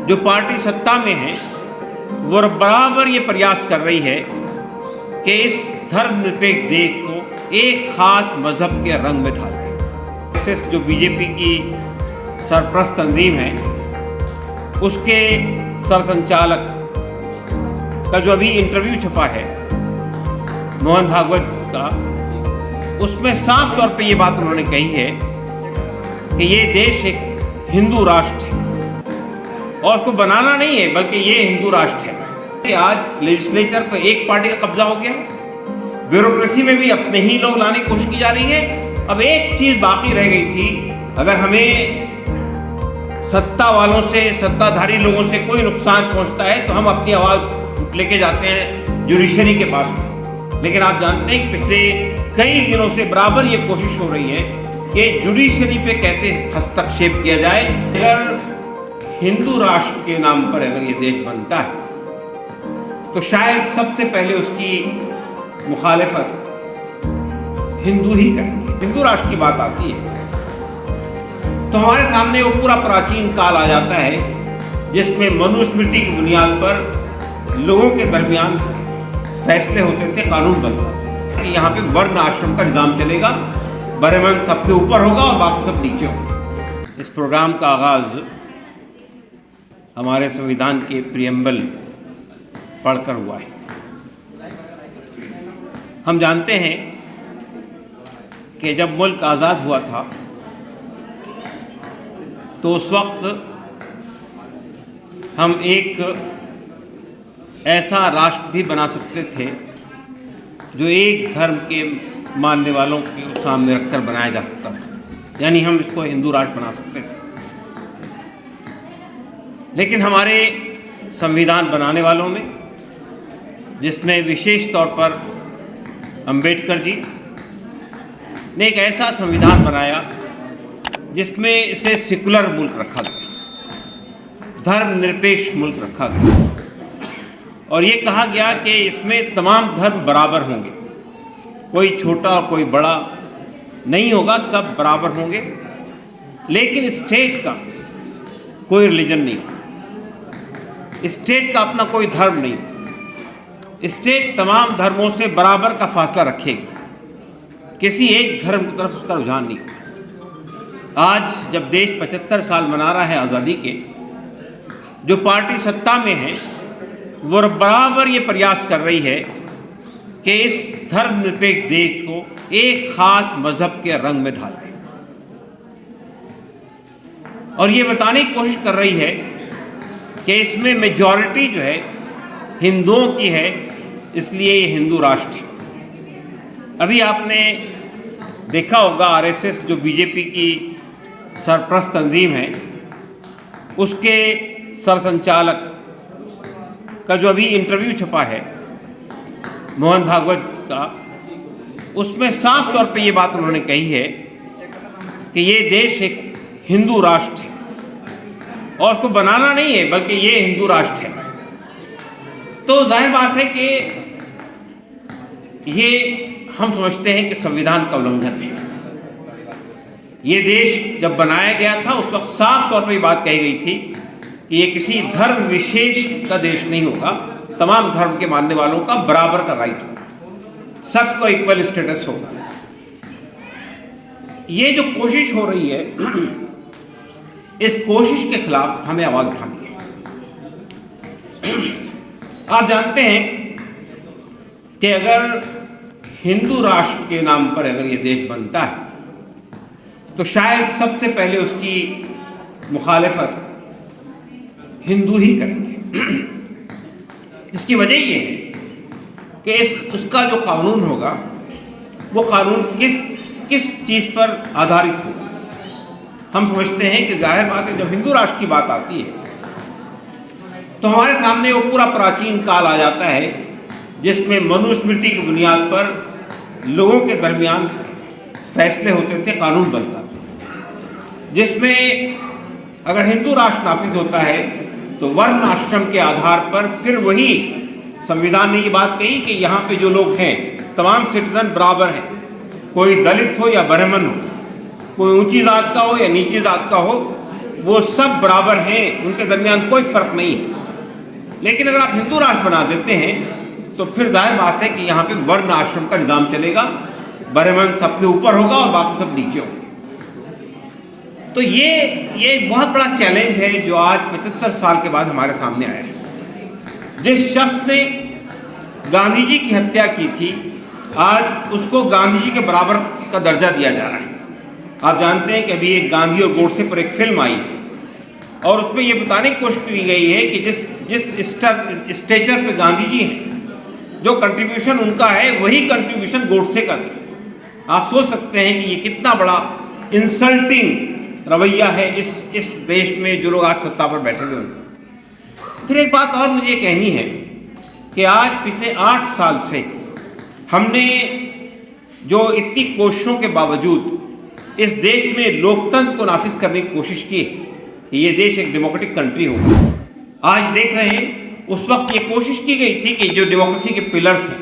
जो पार्टी सत्ता में है वो बराबर ये प्रयास कर रही है कि इस धर्मनिरपेक्ष देश को एक खास मजहब के रंग में ढाले। आरएसएस जो बीजेपी की सरप्रस्त तंजीम है, उसके सरसंचालक का जो अभी इंटरव्यू छपा है मोहन भागवत का, उसमें साफ तौर पे ये बात उन्होंने कही है कि ये देश एक हिंदू राष्ट्र है और उसको बनाना नहीं है, बल्कि ये हिंदू राष्ट्र है। आज लेजिस्लेचर पर एक पार्टी का कब्जा हो गया, ब्यूरोक्रेसी में भी अपने ही लोग लाने की कोशिश की जा रही है। अब एक चीज बाकी रह गई थी, अगर हमें सत्ता वालों से, सत्ताधारी लोगों से कोई नुकसान पहुंचता है तो हम अपनी आवाज लेके जाते हैं जुडिशरी के पास में। लेकिन आप जानते हैं पिछले कई दिनों से बराबर ये कोशिश हो रही है कि जुडिशरी पे कैसे हस्तक्षेप किया जाए। अगर हिंदू राष्ट्र के नाम पर अगर ये देश बनता है तो शायद सबसे पहले उसकी मुखालिफत हिंदू ही करेंगे। हिंदू राष्ट्र की बात आती है तो हमारे सामने वो पूरा प्राचीन काल आ जाता है जिसमें मनुस्मृति की बुनियाद पर लोगों के दरमियान फैसले होते थे, कानून बनता था। यहाँ पे वर्ण आश्रम का निज़ाम चलेगा, ब्राह्मण सबसे ऊपर होगा और बाकी सब नीचे होगा। इस प्रोग्राम का आगाज़ हमारे संविधान के प्रियम्बल पढ़कर हुआ है। हम जानते हैं कि जब मुल्क आज़ाद हुआ था तो उस वक्त हम एक ऐसा राष्ट्र भी बना सकते थे जो एक धर्म के मानने वालों के सामने रखकर बनाया जा सकता था, यानी हम इसको हिंदू राष्ट्र बना सकते थे। लेकिन हमारे संविधान बनाने वालों में, जिसमें विशेष तौर पर अंबेडकर जी ने एक ऐसा संविधान बनाया जिसमें इसे सेकुलर मुल्क रखा गया, धर्मनिरपेक्ष मुल्क रखा गया, और ये कहा गया कि इसमें तमाम धर्म बराबर होंगे, कोई छोटा और कोई बड़ा नहीं होगा, सब बराबर होंगे। लेकिन स्टेट का कोई रिलीजन नहीं होगा, स्टेट का अपना कोई धर्म नहीं। स्टेट तमाम धर्मों से बराबर का फासला रखेगी, किसी एक धर्म की तरफ उसका रुझान नहीं होगा। आज जब देश 75 साल मना रहा है आज़ादी के, जो पार्टी सत्ता में है वो बराबर ये प्रयास कर रही है कि इस धर्मनिरपेक्ष देश को एक खास मजहब के रंग में ढाले, और ये बताने की कोशिश कर रही है कि इसमें मेजॉरिटी जो है हिंदुओं की है, इसलिए ये हिंदू राष्ट्र है। अभी आपने देखा होगा आरएसएस जो बीजेपी की सरप्रस्त तंजीम है, उसके सरसंचालक का जो अभी इंटरव्यू छपा है मोहन भागवत का, उसमें साफ तौर पे ये बात उन्होंने कही है कि ये देश एक हिंदू राष्ट्र है और उसको बनाना नहीं है, बल्कि ये हिंदू राष्ट्र है। तो जाहिर बात है कि ये हम समझते हैं कि संविधान का उल्लंघन है। ये देश जब बनाया गया था उस वक्त साफ तौर पर ये बात कही गई थी कि ये किसी धर्म विशेष का देश नहीं होगा, तमाम धर्म के मानने वालों का बराबर का राइट होगा, सबको इक्वल स्टेटस होगा। ये जो कोशिश हो रही है, इस कोशिश के खिलाफ हमें आवाज उठानी है। आप जानते हैं कि अगर हिंदू राष्ट्र के नाम पर अगर ये देश बनता है तो शायद सबसे पहले उसकी मुखालिफत हिंदू ही करेंगे। इसकी वजह ये है कि उसका जो कानून होगा वो कानून किस चीज़ पर आधारित होगा। हम समझते हैं कि जाहिर बात है जब हिंदू राष्ट्र की बात आती है तो हमारे सामने वो पूरा प्राचीन काल आ जाता है जिसमें मनुस्मृति की बुनियाद पर लोगों के दरमियान फैसले होते थे, कानून बनता था, जिसमें अगर हिंदू राष्ट्र नाफिज होता है तो वर्ण आश्रम के आधार पर फिर वही संविधान ने ये बात कही कि यहाँ पे जो लोग हैं तमाम सिटीजन बराबर हैं, कोई दलित हो या ब्राह्मण हो, कोई ऊंची जात का हो या नीची जात का हो, वो सब बराबर हैं, उनके दरमियान कोई फ़र्क नहीं है। लेकिन अगर आप हिंदू राष्ट्र बना देते हैं तो फिर जाहिर बात है कि यहाँ पे वर्ण आश्रम का निज़ाम चलेगा, ब्राह्मण सबसे ऊपर होगा और बाकी सब नीचे होगा। तो ये बहुत बड़ा चैलेंज है जो आज 75 साल के बाद हमारे सामने आया है। जिस शख्स ने गांधी जी की हत्या की थी, आज उसको गांधी जी के बराबर का दर्जा दिया जा रहा है। आप जानते हैं कि अभी एक गांधी और गोडसे पर एक फिल्म आई है और उसमें ये बताने की कोशिश की गई है कि जिस स्टेचर पे गांधी जी हैं, जो कंट्रीब्यूशन उनका है वही कंट्रीब्यूशन गोडसे का भी। आप सोच सकते हैं कि ये कितना बड़ा इंसल्टिंग रवैया है इस देश में जो लोग आज सत्ता पर बैठे हुए उनका। फिर एक बात और मुझे कहनी है कि आज पिछले 8 साल से हमने जो इतनी कोशिशों के बावजूद इस देश में लोकतंत्र को नाफिज करने की कोशिश की कि ये देश एक डेमोक्रेटिक कंट्री हो। आज देख रहे हैं उस वक्त ये कोशिश की गई थी कि जो डेमोक्रेसी के पिलर्स हैं,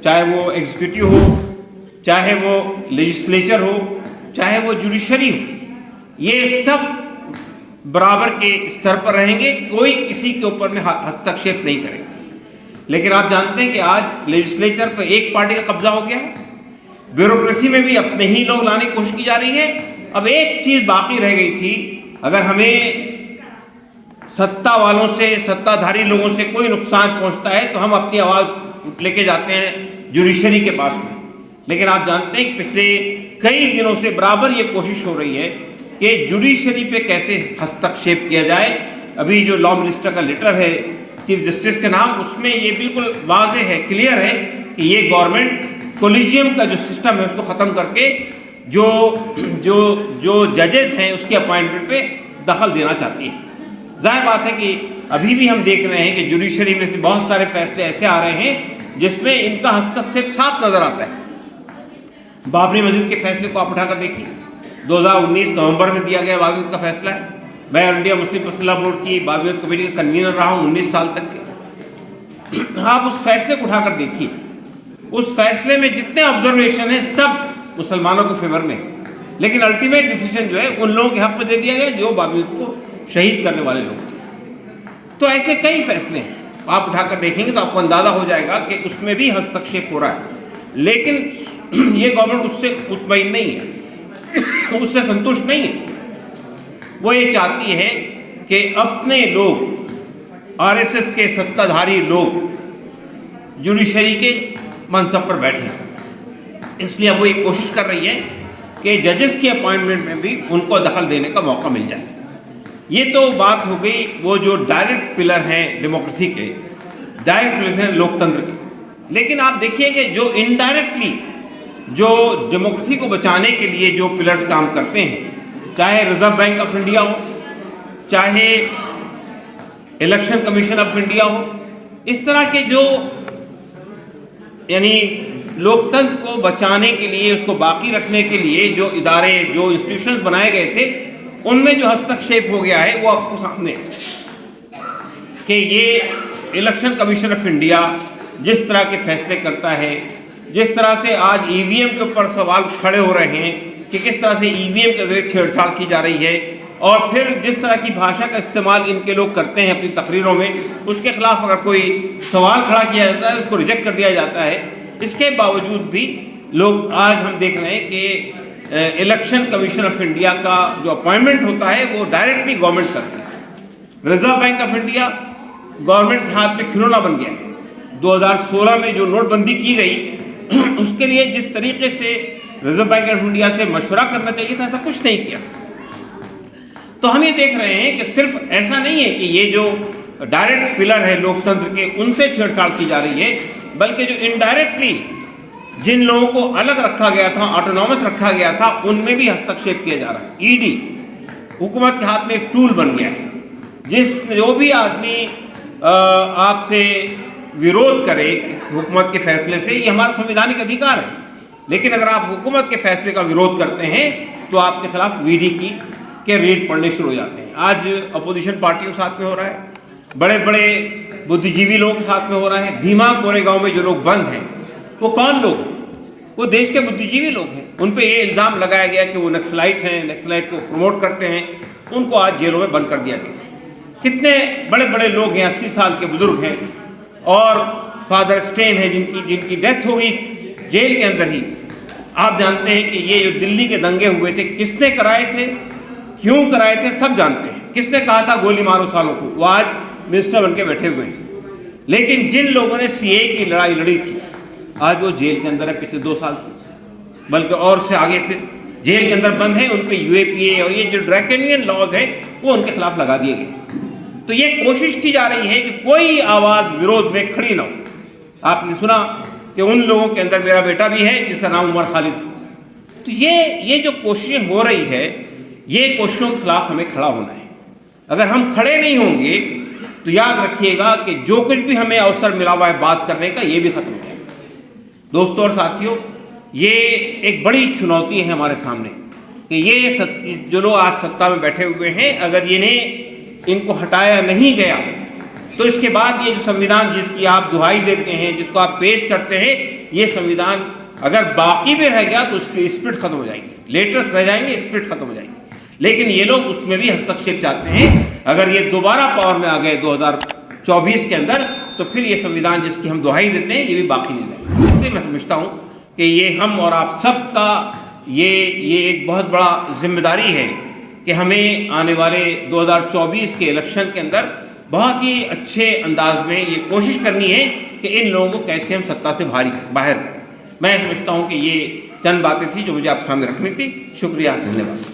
चाहे वो एग्जीक्यूटिव हो, चाहे वो लेजिस्लेचर हो, चाहे वो जुडिशरी हो, ये सब बराबर के स्तर पर रहेंगे, कोई किसी के ऊपर में हस्तक्षेप नहीं करेगा। लेकिन आप जानते हैं कि आज लेजिस्लेचर पर एक पार्टी का कब्जा हो गया है, ब्यूरोक्रेसी में भी अपने ही लोग लाने की कोशिश की जा रही है। अब एक चीज़ बाकी रह गई थी, अगर हमें सत्ता वालों से, सत्ताधारी लोगों से कोई नुकसान पहुंचता है तो हम अपनी आवाज़ लेके जाते हैं जुडिशरी के पास में। लेकिन आप जानते हैं कि पिछले कई दिनों से बराबर ये कोशिश हो रही है कि जुडिशरी पे कैसे हस्तक्षेप किया जाए। अभी जो लॉ मिनिस्टर का लेटर है चीफ जस्टिस के नाम, उसमें ये बिल्कुल वाज़ेह है, क्लियर है कि ये गवर्नमेंट कोलिजियम का जो सिस्टम है उसको ख़त्म करके जो जजेस हैं उसके अपॉइंटमेंट पे दखल देना चाहती है। जाहिर बात है कि अभी भी हम देख रहे हैं कि जुडिशरी में से बहुत सारे फैसले ऐसे आ रहे हैं जिसमें इनका हस्तक्षेप साफ नज़र आता है। बाबरी मस्जिद के फैसले को आप उठाकर देखिए, 2019 नवंबर में दिया गया बाबरी मस्जिद का फैसला है। मैं India Muslim personal law board की बाबरी मस्जिद कमेटी का कन्वीनर रहा हूँ 19 साल तक के। आप उस फैसले को उठाकर देखिए, उस फैसले में जितने ऑब्जर्वेशन हैं सब मुसलमानों के फेवर में, लेकिन अल्टीमेट डिसीजन जो है उन लोगों के हक में दे दिया गया जो बाबरी मस्जिद को शहीद करने वाले लोग थे। तो ऐसे कई फैसले हैं, आप उठाकर देखेंगे तो आपको अंदाज़ा हो जाएगा कि उसमें भी हस्तक्षेप हो रहा है। लेकिन ये गवर्नमेंट उससे मुतमईन नहीं है, उससे संतुष्ट नहीं है। वो ये चाहती है कि अपने लोग, आरएसएस के सत्ताधारी लोग जुडिशरी के मनसब पर बैठे। इसलिए अब वो ये कोशिश कर रही है कि जजेस के अपॉइंटमेंट में भी उनको दखल देने का मौका मिल जाए। ये तो बात हो गई वो जो डायरेक्ट पिलर हैं डेमोक्रेसी के, डायरेक्ट पिलर हैं लोकतंत्र के। लेकिन आप देखिए कि जो इनडायरेक्टली जो डेमोक्रेसी को बचाने के लिए जो पिलर्स काम करते हैं, चाहे रिजर्व बैंक ऑफ इंडिया हो, चाहे इलेक्शन कमीशन ऑफ इंडिया हो, इस तरह के जो यानी लोकतंत्र को बचाने के लिए, उसको बाकी रखने के लिए जो इदारे, जो इंस्टीट्यूशंस बनाए गए थे, उनमें जो हस्तक्षेप हो गया है वो आपको सामने कि ये इलेक्शन कमीशन ऑफ इंडिया जिस तरह के फैसले करता है, जिस तरह से आज ईवीएम के ऊपर सवाल खड़े हो रहे हैं कि किस तरह से ईवीएम के जरिए छेड़छाड़ की जा रही है, और फिर जिस तरह की भाषा का इस्तेमाल इनके लोग करते हैं अपनी तकरीरों में, उसके खिलाफ अगर कोई सवाल खड़ा किया जाता है उसको रिजेक्ट कर दिया जाता है। इसके बावजूद भी लोग, आज हम देख रहे हैं कि इलेक्शन कमीशन ऑफ इंडिया का जो अपॉइंटमेंट होता है वो डायरेक्टली गवर्नमेंट करती है। Reserve bank of India government के हाथ में खिलौना बन गया है। 2016 में जो नोटबंदी की गई उसके लिए जिस तरीके से रिजर्व बैंक ऑफ इंडिया से मशवरा करना चाहिए था, ऐसा कुछ नहीं किया। तो हम ये देख रहे हैं कि सिर्फ ऐसा नहीं है कि ये जो डायरेक्ट पिलर है लोकतंत्र के उनसे छेड़छाड़ की जा रही है, बल्कि जो इनडायरेक्टली जिन लोगों को अलग रखा गया था, ऑटोनॉमस रखा गया था, उनमें भी हस्तक्षेप किया जा रहा है। ईडी हुकूमत के हाथ में एक टूल बन गया है। जो भी आदमी आपसे विरोध करे हुकूमत के फैसले से, ये हमारा संवैधानिक अधिकार है, लेकिन अगर आप हुकूमत के फैसले का विरोध करते हैं तो आपके खिलाफ ईडी के रेड पड़ने शुरू हो जाते हैं। आज अपोजिशन पार्टियों के साथ में हो रहा है, बड़े बड़े बुद्धिजीवी लोगों के साथ में हो रहा है। भीमा कोरेगांव में जो लोग बंद हैं वो कौन लोग हैं? वो देश के बुद्धिजीवी लोग हैं। उन पे ये इल्ज़ाम लगाया गया कि वो नक्सलाइट हैं, नक्सलाइट को प्रमोट करते हैं, उनको आज जेलों में बंद कर दिया गया। कितने बड़े बड़े लोग हैं, 80 साल के बुजुर्ग हैं, और फादर स्टेन है जिनकी डेथ हो गई जेल के अंदर ही। आप जानते हैं कि ये जो दिल्ली के दंगे हुए थे, किसने कराए थे, क्यों कराए थे, सब जानते हैं। किसने कहा था गोली मारो सालों को, वो आज मिनिस्टर बन के बैठे हुए हैं। लेकिन जिन लोगों ने सीए की लड़ाई लड़ी थी, आज वो जेल के अंदर है पिछले 2 साल से, बल्कि और से आगे से जेल के अंदर बंद है। उन पे यूएपीए और ये जो ड्रैकोनियन लॉज है वो उनके खिलाफ लगा दिए गए। तो ये कोशिश की जा रही है कि कोई आवाज़ विरोध में खड़ी ना हो। आपने सुना कि उन लोगों के अंदर मेरा बेटा भी है जिसका नाम उमर खालिद है। तो ये जो कोशिशें हो रही है, ये कोशिशों के खिलाफ हमें खड़ा होना है। अगर हम खड़े नहीं होंगे तो याद रखिएगा कि जो कुछ भी हमें अवसर मिला हुआ है बात करने का, ये भी खत्म हो जाएगा। दोस्तों और साथियों, ये एक बड़ी चुनौती है हमारे सामने कि ये जो लोग आज सत्ता में बैठे हुए हैं, अगर इनको हटाया नहीं गया तो इसके बाद ये जो संविधान जिसकी आप दुहाई देते हैं, जिसको आप पेश करते हैं, ये संविधान अगर बाकी भी रह गया तो उसकी स्पिरिट खत्म हो जाएगी, लेटर्स रह जाएंगे, स्पिरिट खत्म हो जाएगी। लेकिन ये लोग उसमें भी हस्तक्षेप चाहते हैं। अगर ये दोबारा पावर में आ गए 2024 के अंदर, तो फिर ये संविधान जिसकी हम दुहाई देते हैं, ये भी बाकी नहीं रहेगा। इसलिए मैं समझता हूँ कि ये हम और आप सबका ये एक बहुत बड़ा जिम्मेदारी है कि हमें आने वाले 2024 के इलेक्शन के अंदर बहुत ही अच्छे अंदाज में ये कोशिश करनी है कि इन लोगों को कैसे हम सत्ता से बाहर करें। मैं समझता हूँ कि ये चंद बातें थी जो मुझे आप सामने रखनी थी। शुक्रिया, धन्यवाद।